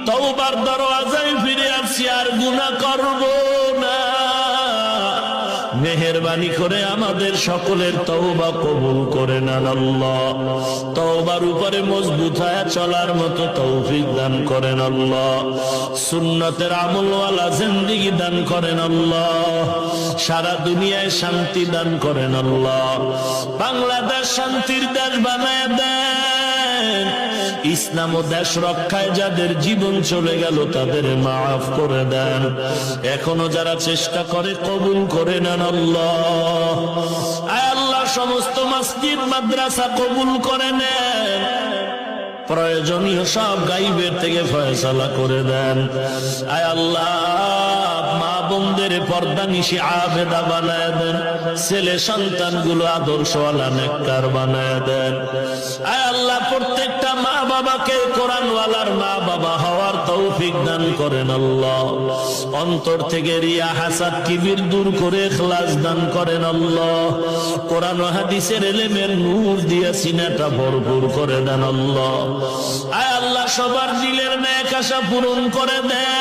তওবার দরওয়াজায় ফিরে আসছি, আর গুনাহ করব না। মেহেরবানি করে আমাদের সকলের তওবা কবুল করে নেন আল্লাহ। তওবার উপরে মজবুত হয়ে চলার মতো তৌফিক দান করেন আল্লাহ। সুন্নতের আমলওয়ালা জিন্দেগি দান করেন আল্লাহ। সারা দুনিয়ায় শান্তি দান করেন আল্লাহ। বাংলাদেশ শান্তির দেশ বানায় দেন। ইসলাম ও দেশ রক্ষায় যাদের জীবন চলে গেল তাদের মাফ করে দেন। এখনো যারা চেষ্টা করে কবুল করে নেন আল্লাহ। আয় আল্লাহ, সমস্ত মসজিদ মাদ্রাসা কবুল করে নেন। প্রয়োজনীয় সব গাইবের থেকে ফয়সালা করে দেন। আয় আল্লাহ, মা বোনদের পর্দা নিশি আবেদা বানায় দেন। ছেলে সন্তানগুলো আদর্শওয়ালা নেককার বানায় দেন। আয় আল্লাহ, প্রত্যেকটা মা বাবাকে কোরআনওয়ালার মা বাবা হওয়ার তৌফিক দান করেন আল্লাহ। অন্তর থেকে রিয়া হাসাদ কিবির দূর করে ইখলাস দান করেন আল্লাহ। কোরআন ও হাদিসের ইলমের নূর দিয়া সিনাটা ভরপুর করে দেন আল্লাহ। আয় আল্লাহ, সবার দিলের নেক আশা পূরণ করে দেন।